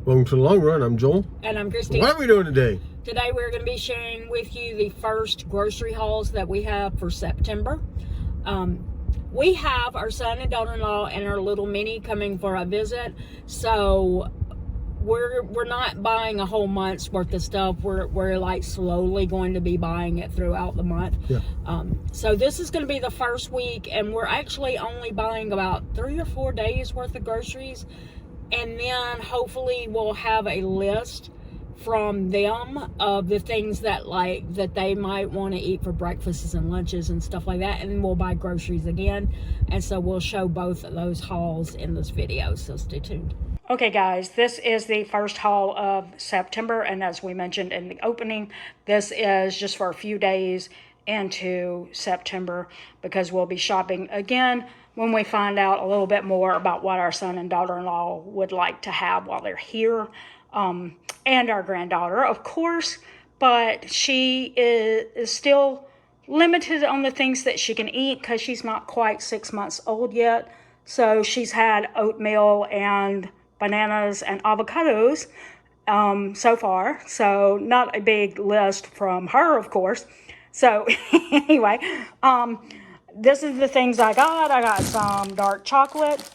Welcome to the long run. I'm Joel. And I'm Christy. What are we doing today? Today we're going to be sharing with you the first grocery hauls that we have for September. We have our son and daughter-in-law and our little mini coming for a visit, so we're not buying a whole month's worth of stuff. We're like slowly going to be buying it throughout the month. Yeah. So this is going to be the first week, and we're actually only buying about 3 or 4 days worth of groceries. And then hopefully we'll have a list from them of the things that they might want to eat for breakfasts and lunches and stuff like that. And then we'll buy groceries again. And so we'll show both of those hauls in this video. So stay tuned. Okay, guys, this is the first haul of September. And as we mentioned in the opening, this is just for a few days into September because we'll be shopping again when we find out a little bit more about what our son and daughter-in-law would like to have while they're here, and our granddaughter, of course, but she is still limited on the things that she can eat because she's not quite 6 months old yet. So she's had oatmeal and bananas and avocados so far, so not a big list from her, of course. So anyway, this is the things I got. I got some dark chocolate.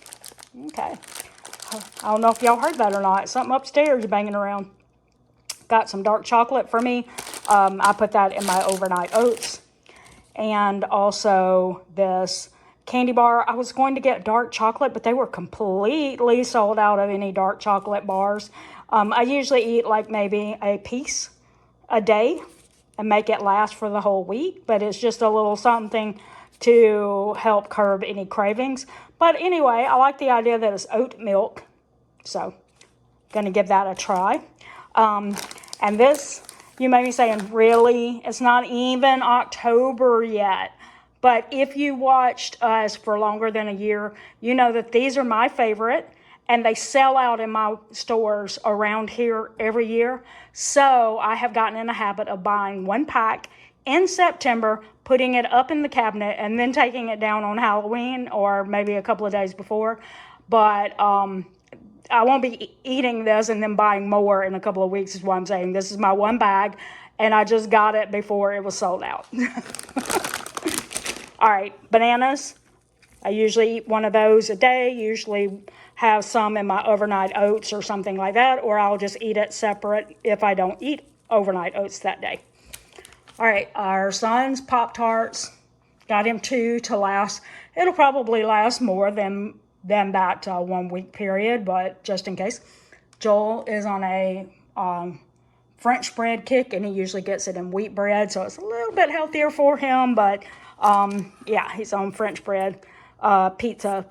Okay. I don't know if y'all heard that or not. Something upstairs banging around. Got some dark chocolate for me. I put that in my overnight oats. And also this candy bar. I was going to get dark chocolate, but they were completely sold out of any dark chocolate bars. I usually eat like maybe a piece a day and make it last for the whole week. But it's just a little something to help curb any cravings. But anyway, I like the idea that it's oat milk, so going to give that a try. And this, you may be saying, really? It's not even October yet. But if you watched us for longer than a year, you know that these are my favorite, and they sell out in my stores around here every year. So I have gotten in the habit of buying one pack in September, putting it up in the cabinet, and then taking it down on Halloween or maybe a couple of days before. But I won't be eating this and then buying more in a couple of weeks is what I'm saying. This is my one bag, and I just got it before it was sold out. All right, bananas. I usually eat one of those a day, usually have some in my overnight oats or something like that, or I'll just eat it separate if I don't eat overnight oats that day. All right, our son's Pop-Tarts, got him 2 to last. It'll probably last more than that 1 week period, but just in case. Joel is on a French bread kick, and he usually gets it in wheat bread, so it's a little bit healthier for him, but yeah, he's on French bread pizza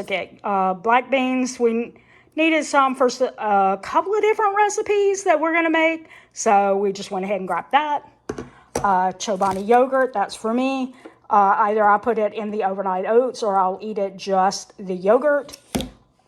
kick. Black beans, we needed some for a couple of different recipes that we're going to make, so we just went ahead and grabbed that. Chobani yogurt, that's for me. Either I put it in the overnight oats or I'll eat it just the yogurt.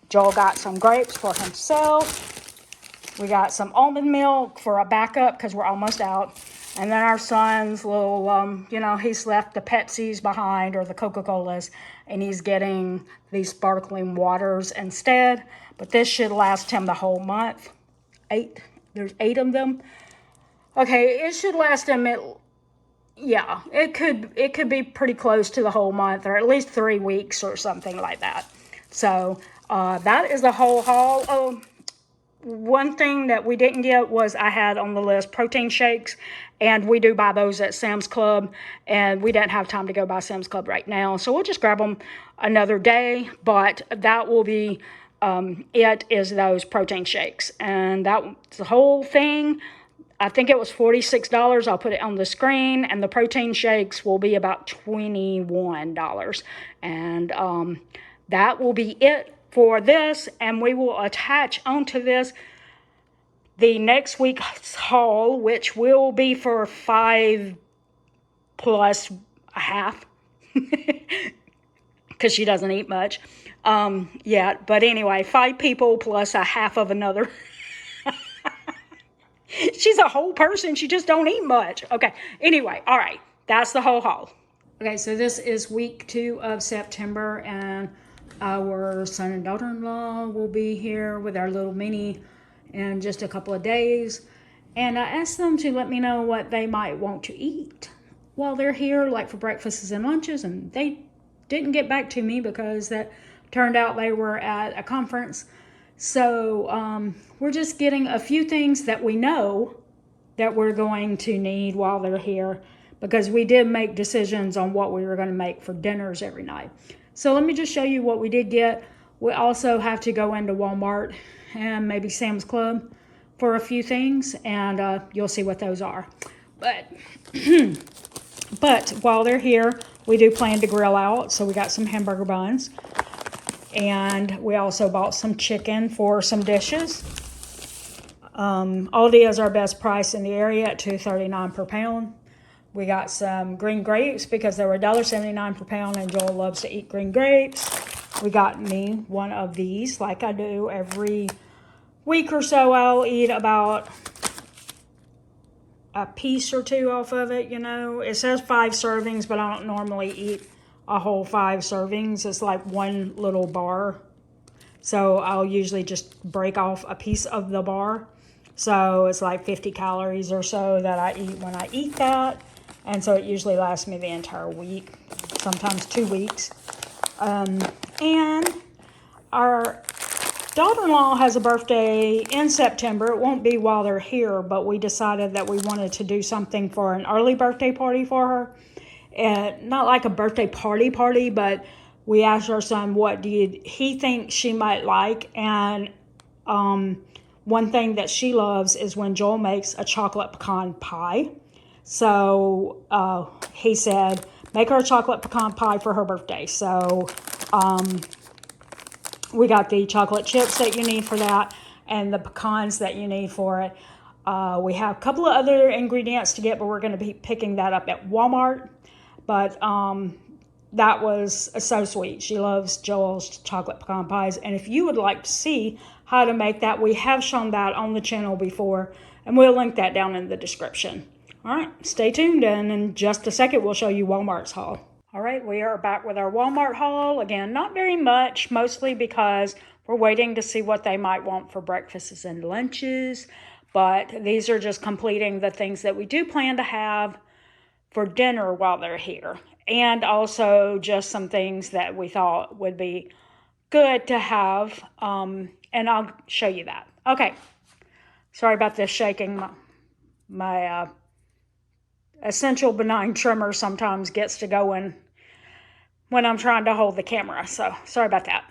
Joel got some grapes for himself. We got some almond milk for a backup because we're almost out. And then our son's little, he's left the Pepsis behind or the Coca-Colas, and he's getting these sparkling waters instead. But this should last him the whole month. There's 8 of them. Okay, it should last him, it could be pretty close to the whole month, or at least 3 weeks or something like that. So that is the whole haul. Oh, one thing that we didn't get was I had on the list protein shakes, and we do buy those at Sam's Club, and we didn't have time to go buy Sam's Club right now, so we'll just grab them another day. But that will be it is those protein shakes, and that's the whole thing. I think it was $46. I'll put it on the screen, and the protein shakes will be about $21. And that will be it for this, and we will attach onto this the next week's haul, which will be for 5 plus a half, because she doesn't eat much yet. But anyway, 5 people plus a half of another. She's a whole person. She just don't eat much. Okay. Anyway, all right. That's the whole haul. Okay, so this is week 2 of September, and our son and daughter-in-law will be here with our little mini in just a couple of days. And I asked them to let me know what they might want to eat while they're here, like for breakfasts and lunches. And they didn't get back to me because that turned out they were at a conference. So we're just getting a few things that we know that we're going to need while they're here, because we did make decisions on what we were going to make for dinners every night. So let me just show you what we did get. We also have to go into Walmart and maybe Sam's Club for a few things, and you'll see what those are. But but while they're here, we do plan to grill out. So we got some hamburger buns, and we also bought some chicken for some dishes. Aldi is our best price in the area at $2.39 per pound. We got some green grapes because they were $1.79 per pound, and Joel loves to eat green grapes. We got me one of these, like I do every week or so. I'll eat about a piece or two off of it, you know. It says 5 servings, but I don't normally eat a whole 5 servings. It's like one little bar. So I'll usually just break off a piece of the bar. So it's like 50 calories or so that I eat when I eat that. And so it usually lasts me the entire week, sometimes 2 weeks. And our daughter-in-law has a birthday in September. It won't be while they're here, but we decided that we wanted to do something for an early birthday party for her. And not like a birthday party, but we asked our son what he think she might like. And one thing that she loves is when Joel makes a chocolate pecan pie. So he said, make her a chocolate pecan pie for her birthday. So we got the chocolate chips that you need for that and the pecans that you need for it. We have a couple of other ingredients to get, but we're going to be picking that up at Walmart. But that was so sweet. She loves Joel's chocolate pecan pies. And if you would like to see how to make that, we have shown that on the channel before, and we'll link that down in the description. All right, stay tuned, and in just a second, we'll show you Walmart's haul. All right, we are back with our Walmart haul. Again, not very much, mostly because we're waiting to see what they might want for breakfasts and lunches. But these are just completing the things that we do plan to have for dinner while they're here. And also just some things that we thought would be good to have. And I'll show you that. Okay, sorry about this shaking. My essential benign trimmer sometimes gets to going when I'm trying to hold the camera. So sorry about that.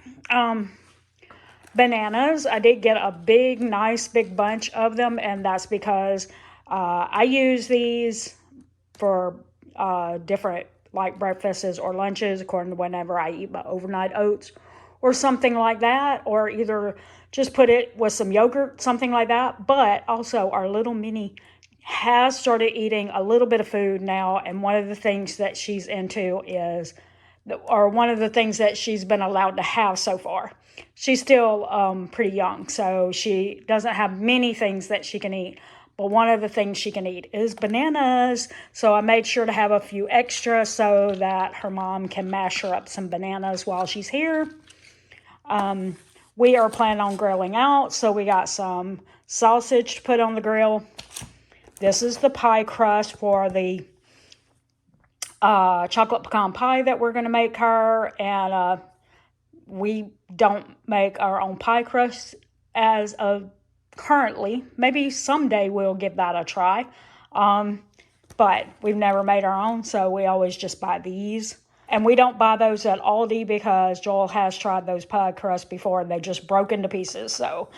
Bananas, I did get a nice big bunch of them, and that's because I use these for different like breakfasts or lunches according to whenever I eat my overnight oats or something like that, or either just put it with some yogurt, something like that. But also our little mini has started eating a little bit of food now, and one of the things that she's into is, or one of the things that she's been allowed to have so far. She's still pretty young, so she doesn't have many things that she can eat. But one of the things she can eat is bananas. So I made sure to have a few extra so that her mom can mash her up some bananas while she's here. We are planning on grilling out, so we got some sausage to put on the grill. This is the pie crust for the chocolate pecan pie that we're going to make her. And we don't make our own pie crust as of currently. Maybe someday we'll give that a try. But we've never made our own, so we always just buy these. And we don't buy those at Aldi because Joel has tried those pie crusts before and they just broke into pieces. So,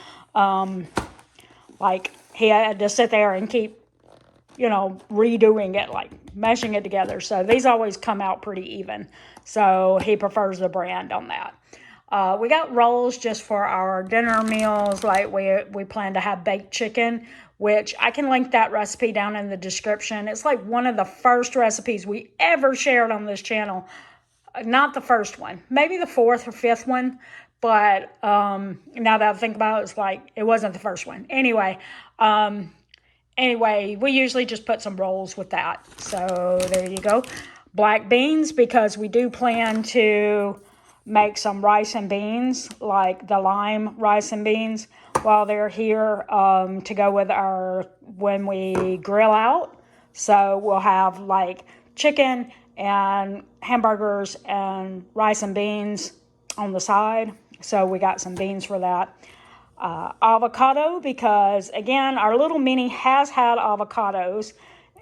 like, he had to sit there and keep, redoing it, like meshing it together. So these always come out pretty even. So he prefers the brand on that. We got rolls just for our dinner meals. Like we plan to have baked chicken, which I can link that recipe down in the description. It's like one of the first recipes we ever shared on this channel. Not the first one, maybe the 4th or 5th one. But now that I think about it, it's like it wasn't the first one. Anyway, we usually just put some rolls with that. So there you go. Black beans, because we do plan to make some rice and beans, like the lime rice and beans. while they're here to go with when we grill out. So we'll have like chicken and hamburgers and rice and beans on the side. So we got some beans for that. Avocado, because again, our little mini has had avocados,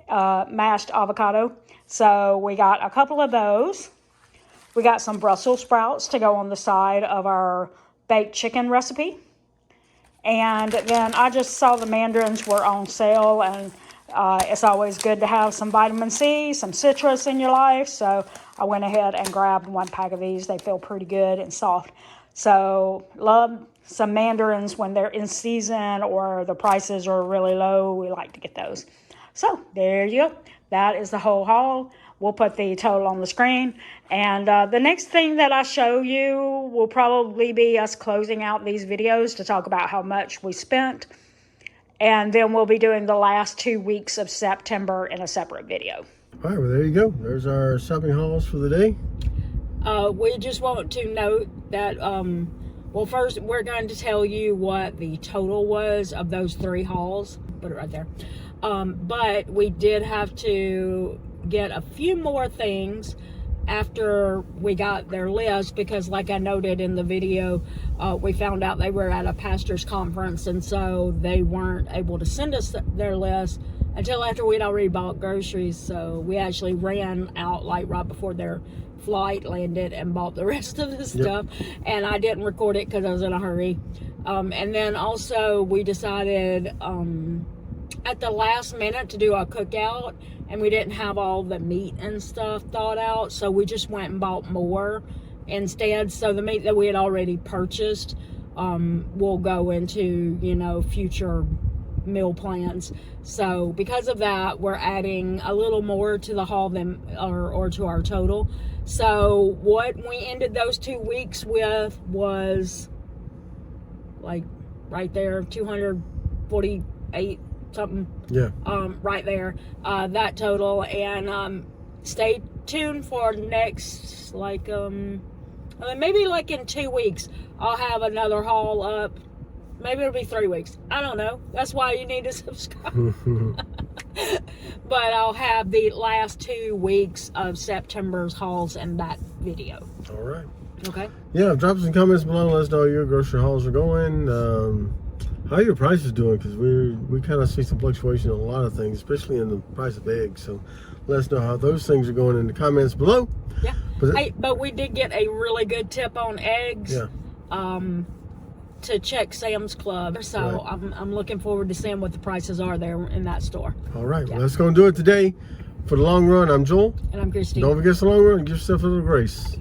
mashed avocado. So we got a couple of those. We got some Brussels sprouts to go on the side of our baked chicken recipe. And then I just saw the mandarins were on sale, and it's always good to have some vitamin C, some citrus in your life. So I went ahead and grabbed 1 pack of these. They feel pretty good and soft. So love some mandarins when they're in season or the prices are really low. We like to get those. So there you go. That is the whole haul. We'll put the total on the screen. And the next thing that I show you will probably be us closing out these videos to talk about how much we spent. And then we'll be doing the last 2 weeks of September in a separate video. All right, well, there you go. There's our shopping hauls for the day. We just want to note that, well, first we're going to tell you what the total was of those 3 hauls. Put it right there. But we did have to get a few more things after we got their list, because like I noted in the video, we found out they were at a pastor's conference, and so they weren't able to send us their list until after we'd already bought groceries. So we actually ran out like right before their flight landed and bought the rest of the stuff. And I didn't record it because I was in a hurry. And then also we decided at the last minute to do a cookout, and we didn't have all the meat and stuff thought out, so we just went and bought more instead. So the meat that we had already purchased will go into, you know, future meal plans. So because of that, we're adding a little more to the haul than or to our total. So what we ended those 2 weeks with was like right there, 248 something. Yeah. Right there, that total. And stay tuned for next, like maybe like in 2 weeks I'll have another haul up. Maybe it'll be 3 weeks, I don't know. That's why you need to subscribe. But I'll have the last 2 weeks of September's hauls in that video. All right. Okay. Yeah, drop some comments below. Let us know how your grocery hauls are going. How your prices doing? Because we kind of see some fluctuation on a lot of things, especially in the price of eggs. So let us know how those things are going in the comments below. Yeah. But we did get a really good tip on eggs. Yeah. To check Sam's Club. So right. I'm looking forward to seeing what the prices are there in that store. All right. Yeah. Well, that's going to do it today. For the long run, I'm Joel. And I'm Christine. Don't forget the long run. Give yourself a little grace.